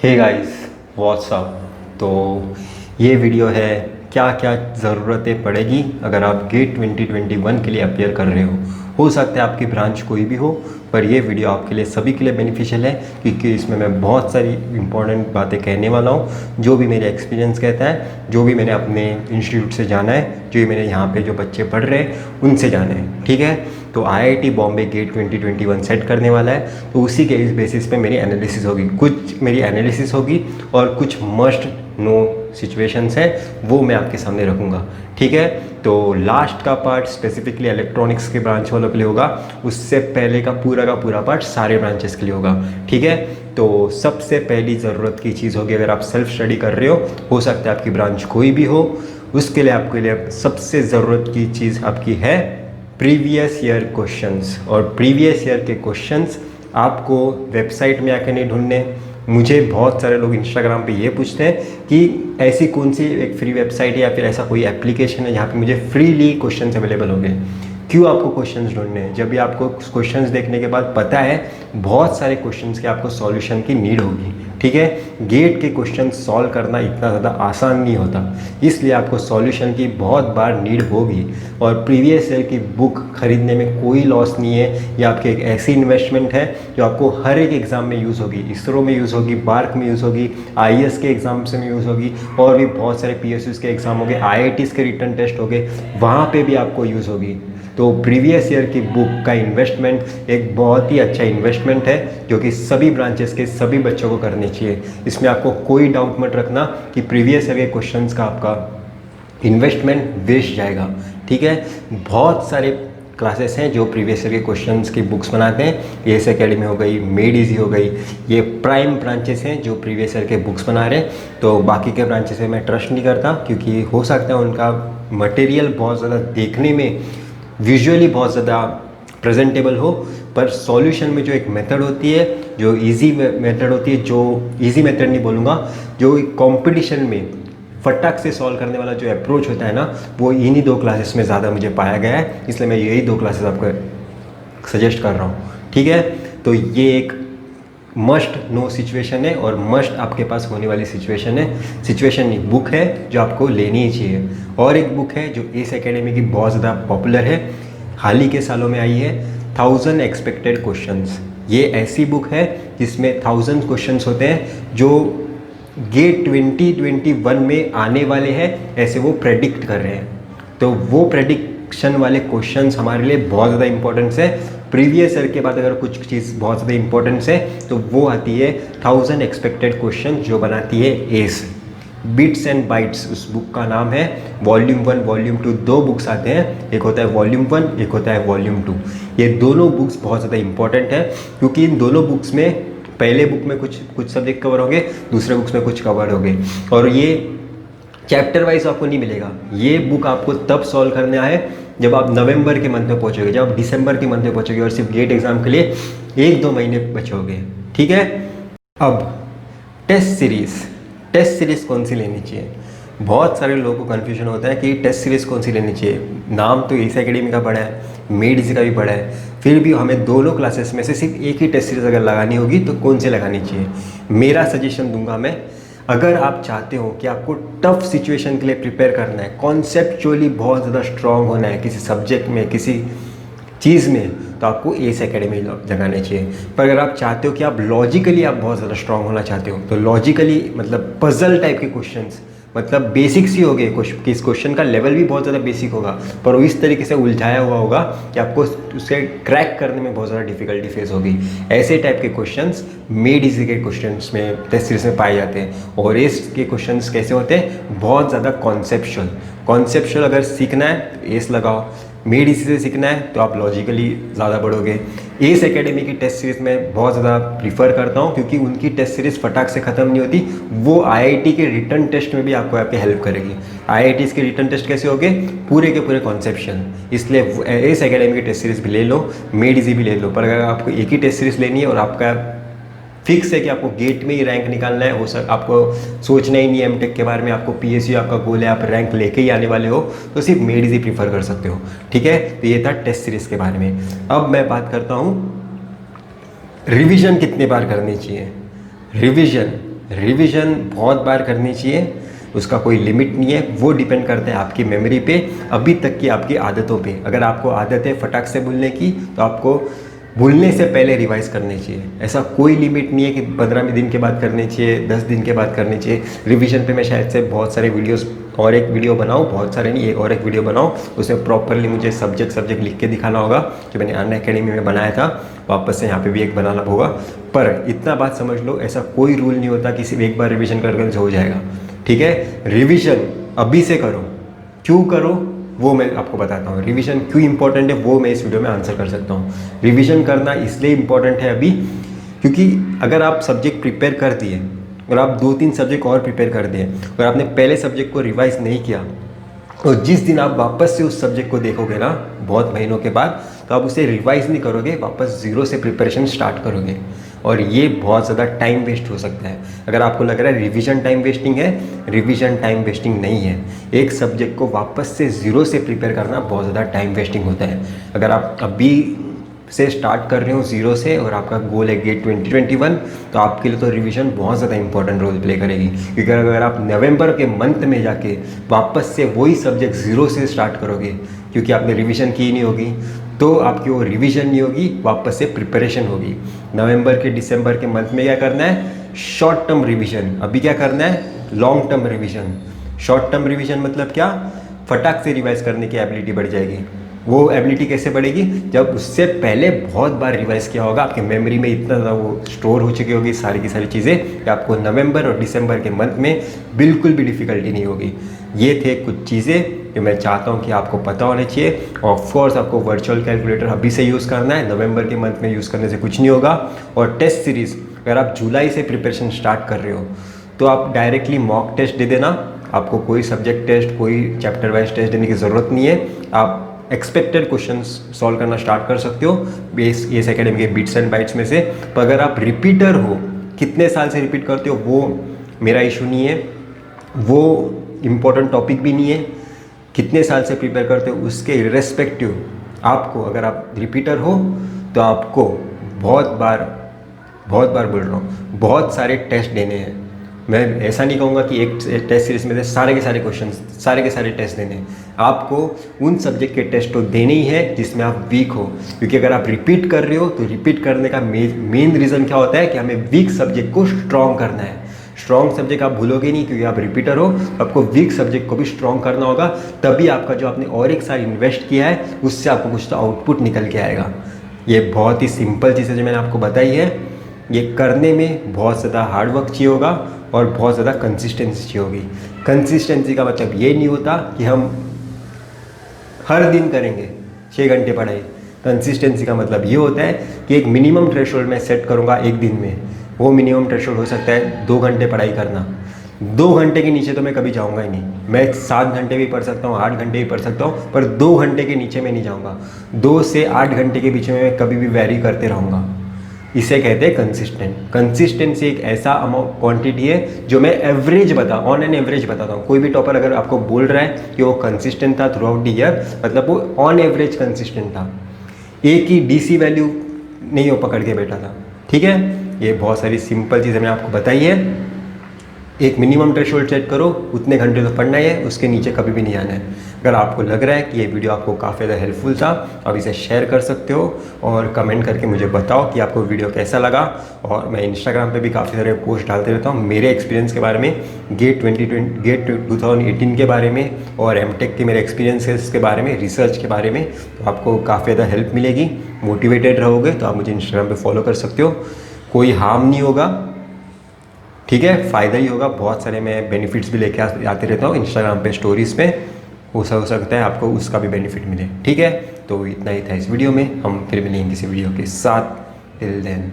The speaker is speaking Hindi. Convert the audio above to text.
Hey guys what's up. तो ये वीडियो है क्या क्या ज़रूरतें पड़ेगी अगर आप गेट 2021 के लिए अपेयर कर रहे हो सकता है आपकी ब्रांच कोई भी हो, पर ये वीडियो आपके लिए सभी के लिए बेनिफिशियल है क्योंकि इसमें मैं बहुत सारी इंपॉर्टेंट बातें कहने वाला हूँ जो भी मेरे एक्सपीरियंस कहता है, जो भी मैंने अपने इंस्टीट्यूट से जाना है, जो भी मैंने यहाँ पे जो बच्चे पढ़ रहे हैं उनसे जाना है। ठीक है, तो आईआईटी बॉम्बे गेट 2021 सेट करने वाला है, तो उसी के इस बेसिस पे मेरी एनालिसिस होगी, कुछ मेरी एनालिसिस होगी और कुछ मस्ट नो सिचुएशंस हैं वो मैं आपके सामने रखूँगा। ठीक है, तो लास्ट का पार्ट स्पेसिफिकली इलेक्ट्रॉनिक्स के ब्रांच वालों के लिए होगा, उससे पहले का पूरा पार्ट सारे ब्रांचेस के लिए होगा। ठीक है, तो सबसे पहली ज़रूरत की चीज़ होगी, अगर आप सेल्फ स्टडी कर रहे हो सकता है आपकी ब्रांच कोई भी हो, उसके लिए आपके लिए सबसे ज़रूरत की चीज़ आपकी है प्रीवियस ईयर क्वेश्चंस। और प्रीवियस ईयर के क्वेश्चंस आपको वेबसाइट में आके नहीं ढूंढने। मुझे बहुत सारे लोग इंस्टाग्राम पे ये पूछते हैं कि ऐसी कौन सी एक फ्री वेबसाइट है या फिर ऐसा कोई एप्लीकेशन है जहाँ पे मुझे फ्रीली क्वेश्चंस अवेलेबल होंगे। क्यों आपको क्वेश्चंस ढूंढने हैं जब भी आपको क्वेश्चंस देखने के बाद पता है बहुत सारे क्वेश्चंस के आपको सॉल्यूशन की नीड होगी। ठीक है, गेट के क्वेश्चन सॉल्व करना इतना ज़्यादा आसान नहीं होता, इसलिए आपको सॉल्यूशन की बहुत बार नीड होगी। और प्रीवियस ईयर की बुक खरीदने में कोई लॉस नहीं है, ये आपकी एक ऐसी इन्वेस्टमेंट है जो आपको हर एक एग्ज़ाम में यूज़ होगी। इसरो में यूज़ होगी, बार्क में यूज़ होगी, आईएएस के एग्ज़ाम्स में यूज़ होगी, और भी बहुत सारे पीएसयूज़ के एग्ज़ाम हो गए, आईआईटीज़ के रिटन टेस्ट हो गए, वहाँ पर भी आपको यूज़ होगी। तो प्रीवियस ईयर की बुक का इन्वेस्टमेंट एक बहुत ही अच्छा इन्वेस्टमेंट है जो कि सभी ब्रांचेस के सभी बच्चों को करनी चाहिए। इसमें आपको कोई डाउट मत रखना कि प्रीवियस ईयर के क्वेश्चंस का आपका इन्वेस्टमेंट वेस्ट जाएगा। ठीक है, बहुत सारे क्लासेस हैं जो प्रीवियस ईयर के क्वेश्चंस की बुक्स बनाते हैं। एस एकेडमी हो गई, मेड इजी हो गई, ये प्राइम ब्रांचेस हैं जो प्रीवियस ईयर के बुक्स बना रहे हैं। तो बाकी के ब्रांचेस में मैं ट्रस्ट नहीं करता क्योंकि हो सकता है उनका मटेरियल बहुत ज़्यादा देखने में विजुअली बहुत ज़्यादा प्रेजेंटेबल हो, पर सॉल्यूशन में जो एक मेथड होती है, जो इजी मेथड होती है, जो इजी मेथड नहीं बोलूँगा, जो कंपटीशन में फटाक से सॉल्व करने वाला जो अप्रोच होता है ना, वो इन्हीं दो क्लासेस में ज़्यादा मुझे पाया गया है, इसलिए मैं यही दो क्लासेस आपको सजेस्ट कर रहा हूँ। ठीक है, तो ये एक मस्ट नो सिचुएशन है और मस्ट आपके पास होने वाली सिचुएशन है। सिचुएशन नहीं, बुक है जो आपको लेनी ही चाहिए। और एक बुक है जो एस एकेडमी की बहुत ज़्यादा पॉपुलर है, हाल ही के सालों में आई है, 1000 एक्सपेक्टेड क्वेश्चंस। ये ऐसी बुक है जिसमें 1000 क्वेश्चंस होते हैं जो गेट 2021 में आने वाले हैं, ऐसे वो प्रेडिक्ट कर रहे हैं। तो वो प्रेडिक्शन वाले क्वेश्चंस हमारे लिए बहुत ज़्यादा इंपॉर्टेंस है। प्रीवियस ईयर के बाद अगर कुछ चीज़ बहुत ज़्यादा इंपॉर्टेंस है तो वो आती है 1000 एक्सपेक्टेड क्वेश्चन जो बनाती है एस। बिट्स एंड बाइट्स उस बुक का नाम है। वॉल्यूम 1 वॉल्यूम 2 दो बुक्स आते हैं, एक होता है वॉल्यूम 1, एक होता है वॉल्यूम 2। ये दोनों बुक्स बहुत ज़्यादा इंपॉर्टेंट है क्योंकि इन दोनों बुक्स में पहले बुक में कुछ सब्जेक्ट कवर होंगे, दूसरे बुक्स में कुछ कवर होंगे, और ये चैप्टर वाइज आपको नहीं मिलेगा। ये बुक आपको तब सॉल्व करना है जब आप नवंबर के मंथ में पहुंचोगे, जब आप दिसंबर के मंथ में पहुंचोगे और सिर्फ गेट एग्जाम के लिए 1-2 महीने बचोगे। ठीक है, अब टेस्ट सीरीज़ कौन सी लेनी चाहिए। बहुत सारे लोगों को कन्फ्यूजन होता है कि टेस्ट सीरीज़ कौन सी लेनी चाहिए। नाम तो एस एकेडमी का पड़ा है, मेड इजी का भी पड़ा है, फिर भी हमें दोनों क्लासेस में से सिर्फ एक ही टेस्ट सीरीज़ अगर लगानी होगी तो कौन सी लगानी चाहिए। मेरा सजेशन दूंगा मैं, अगर आप चाहते हो कि आपको टफ सिचुएशन के लिए प्रिपेयर करना है, कॉन्सेप्चुअली बहुत ज़्यादा स्ट्रॉन्ग होना है किसी सब्जेक्ट में, किसी चीज़ में, तो आपको एस एकेडमी जगाने चाहिए। पर अगर आप चाहते हो कि आप लॉजिकली आप बहुत ज़्यादा स्ट्रॉन्ग होना चाहते हो, तो लॉजिकली मतलब पजल टाइप के क्वेश्चंस, मतलब बेसिक्स ही हो गए, किस क्वेश्चन का लेवल भी बहुत ज़्यादा बेसिक होगा पर वो इस तरीके से उलझाया हुआ होगा कि आपको उसे क्रैक करने में बहुत ज़्यादा डिफिकल्टी फेस होगी। ऐसे टाइप के क्वेश्चंस मेड इजी के क्वेश्चंस में टेस्ट सीरीज में पाए जाते हैं। और एस के क्वेश्चंस कैसे होते हैं, बहुत ज़्यादा कॉन्सेप्चुअल अगर सीखना है तो एस लगाओ, मेड इसी से सीखना है तो आप लॉजिकली ज़्यादा बढ़ोगे। एस एकेडमी की टेस्ट सीरीज़ में बहुत ज़्यादा प्रीफर करता हूँ क्योंकि उनकी टेस्ट सीरीज़ फटाक से ख़त्म नहीं होती, वो आईआईटी के रिटन टेस्ट में भी आपको आपकी हेल्प करेगी। आईआईटी के रिटन टेस्ट कैसे होंगे, पूरे के पूरे कॉन्सेप्शन, इसलिए एस एकेडमी की टेस्ट सीरीज़ भी ले लो, मेड इजी भी ले लो। पर अगर आपको एक ही टेस्ट सीरीज़ लेनी है और आपका फिक्स है कि आपको गेट में ही रैंक निकालना है, हो सक आपको सोचना ही नहीं है एमटेक के बारे में, आपको पीएसयू आपका गोल है, आप रैंक लेके ही आने वाले हो, तो सिर्फ मेड इजी प्रीफर कर सकते हो। ठीक है, तो ये था टेस्ट सीरीज़ के बारे में। अब मैं बात करता हूँ रिवीजन कितनी बार करनी चाहिए। रिवीजन रिवीजन बहुत बार करनी चाहिए, उसका कोई लिमिट नहीं है। वो डिपेंड करता है आपकी मेमोरी पे, अभी तक की आपकी आदतों पे। अगर आपको आदत है फटाक से भूलने की, तो आपको भूलने से पहले रिवाइज करनी चाहिए। ऐसा कोई लिमिट नहीं है कि 15 दिन के बाद करनी चाहिए, 10 दिन के बाद करनी चाहिए। रिवीजन पे मैं शायद से बहुत सारे वीडियोस और एक वीडियो बनाऊँ, बहुत सारे नहीं, एक और एक वीडियो बनाऊँ, उसमें प्रॉपरली मुझे सब्जेक्ट लिख के दिखाना होगा, जो मैंने अनअकैडमी में बनाया था। वापस से यहाँ पे भी एक बनाना होगा। पर इतना बात समझ लो, ऐसा कोई रूल नहीं होता कि सिर्फ एक बार रिवीजन करके हो जाएगा। ठीक है, रिवीजन अभी से करो। क्यों करो वो मैं आपको बताता हूँ। रिवीजन क्यों इंपॉर्टेंट है वो मैं इस वीडियो में आंसर कर सकता हूँ। रिवीजन करना इसलिए इम्पॉर्टेंट है अभी, क्योंकि अगर आप सब्जेक्ट प्रिपेयर कर दिए और आप 2-3 सब्जेक्ट और प्रिपेयर कर दिए और आपने पहले सब्जेक्ट को रिवाइज नहीं किया, और जिस दिन आप वापस से उस सब्जेक्ट को देखोगे ना बहुत महीनों के बाद, तो आप उसे रिवाइज नहीं करोगे, वापस ज़ीरो से प्रिपरेशन स्टार्ट करोगे, और ये बहुत ज़्यादा टाइम वेस्ट हो सकता है। अगर आपको लग रहा है रिवीजन टाइम वेस्टिंग है, रिवीजन टाइम वेस्टिंग नहीं है। एक सब्जेक्ट को वापस से ज़ीरो से प्रिपेयर करना बहुत ज़्यादा टाइम वेस्टिंग होता है। अगर आप अभी से स्टार्ट कर रहे हो ज़ीरो से और आपका गोल है गेट 2021, तो आपके लिए तो रिवीजन बहुत ज़्यादा इंपॉर्टेंट रोल प्ले करेगी। क्योंकि अगर आप नवंबर के मंथ में जाके वापस से वही सब्जेक्ट ज़ीरो से स्टार्ट करोगे, क्योंकि आपने रिवीजन की नहीं होगी, तो आपकी वो रिवीजन नहीं होगी, वापस से प्रिपरेशन होगी। नवंबर के दिसंबर के मंथ में क्या करना है, शॉर्ट टर्म रिवीजन। अभी क्या करना है, long term revision. Short term revision मतलब क्या, फटाक से रिवाइज करने की एबिलिटी बढ़ जाएगी। वो एबिलिटी कैसे बढ़ेगी, जब उससे पहले बहुत बार रिवाइज किया होगा, आपके मेमोरी में इतना ज़्यादा वो स्टोर हो चुकी होगी सारी की सारी चीज़ें कि आपको नवंबर और दिसंबर के मंथ में बिल्कुल भी डिफ़िकल्टी नहीं होगी। ये थे कुछ चीज़ें जो मैं चाहता हूँ कि आपको पता होने चाहिए। ऑफ कोर्स आपको वर्चुअल कैलकुलेटर अभी से यूज़ करना है, नवंबर के मंथ में यूज़ करने से कुछ नहीं होगा। और टेस्ट सीरीज़ अगर आप जुलाई से प्रिपरेशन स्टार्ट कर रहे हो, तो आप डायरेक्टली मॉक टेस्ट दे देना। आपको कोई सब्जेक्ट टेस्ट, कोई चैप्टर वाइज टेस्ट देने की ज़रूरत नहीं है। आप एक्सपेक्टेड क्वेश्चंस सॉल्व करना स्टार्ट कर सकते हो बेस एकेडमी के बिट्स एंड बाइट्स में से। पर अगर आप रिपीटर हो, कितने साल से रिपीट करते हो वो मेरा इशू नहीं है, वो इम्पोर्टेंट टॉपिक भी नहीं है। कितने साल से प्रिपेयर करते हो उसके इर्रेस्पेक्टिव, आपको अगर आप रिपीटर हो तो आपको बहुत बार बोल रहा हूँ, बहुत सारे टेस्ट देने हैं। मैं ऐसा नहीं कहूँगा कि एक टेस्ट सीरीज में से सारे के सारे क्वेश्चन, सारे के सारे टेस्ट देने हैं। आपको उन सब्जेक्ट के टेस्ट तो देने ही है जिसमें आप वीक हो, क्योंकि अगर आप रिपीट कर रहे हो तो रिपीट करने का मेन रीज़न क्या होता है कि हमें वीक सब्जेक्ट को स्ट्रॉन्ग करना है। स्ट्रॉन्ग सब्जेक्ट आप भूलोगे नहीं, क्योंकि आप रिपीटर हो, आपको वीक सब्जेक्ट को भी स्ट्रॉन्ग करना होगा। तभी आपका जो आपने और एक साल इन्वेस्ट किया है उससे आपको कुछ तो आउटपुट निकल के आएगा। ये बहुत ही सिंपल चीज़ है जो मैंने आपको बताई है। ये करने में बहुत ज़्यादा हार्डवर्क चाहिए होगा और बहुत ज़्यादा कंसिस्टेंसी चाहिए होगी। कंसिस्टेंसी का मतलब ये नहीं होता कि हम हर दिन करेंगे 6 घंटे पढ़ाई। कंसिस्टेंसी का मतलब ये होता है कि एक मिनिमम थ्रेशोल्ड मैं सेट करूँगा एक दिन में। वो मिनिमम थ्रेशोल्ड हो सकता है 2 घंटे पढ़ाई करना। 2 घंटे के नीचे तो मैं कभी जाऊँगा ही नहीं। मैं 7 घंटे भी पढ़ सकता हूँ, 8 घंटे भी पढ़ सकता हूँ, पर 2 घंटे के नीचे मैं नहीं जाऊँगा। 2 से 8 घंटे के बीच में मैं कभी भी वैरी करते रहूँगा। इसे कहते हैं कंसिस्टेंट। कंसिस्टेंसी एक ऐसा अमाउंट क्वांटिटी है जो मैं एवरेज ऑन एन एवरेज बताता हूँ। कोई भी टॉपर अगर आपको बोल रहा है कि वो कंसिस्टेंट था थ्रू आउट द ईयर, मतलब वो ऑन एवरेज कंसिस्टेंट था, एक ही डीसी वैल्यू नहीं वो पकड़ के बैठा था। ठीक है, ये बहुत सारी सिंपल चीज़ें मैंने आपको बताई है। एक मिनिमम थ्रेशोल्ड सेट करो, उतने घंटे तो पढ़ना ही है, उसके नीचे कभी भी नहीं आना है। अगर आपको लग रहा है कि ये वीडियो आपको काफ़ी ज़्यादा हेल्पफुल था, आप इसे शेयर कर सकते हो और कमेंट करके मुझे बताओ कि आपको वीडियो कैसा लगा। और मैं इंस्टाग्राम पे भी काफ़ी सारे पोस्ट डालते रहता हूँ मेरे एक्सपीरियंस के बारे में, गेट 2018 के बारे में और एमटेक के मेरे एक्सपीरियंसेस के बारे में, रिसर्च के बारे में। तो आपको काफ़ी ज़्यादा हेल्प मिलेगी, मोटिवेटेड रहोगे तो आप मुझे इंस्टाग्राम पर फॉलो कर सकते हो। कोई हार्म नहीं होगा, ठीक है, फ़ायदा ही होगा। बहुत सारे मैं बेनिफिट्स भी लेके आते रहता हूँ इंस्टाग्राम पे स्टोरीज़ पे, हो सकता है आपको उसका भी बेनिफिट मिले। ठीक है, तो इतना ही था इस वीडियो में। हम फिर मिलेंगे किसी वीडियो के साथ। Till then.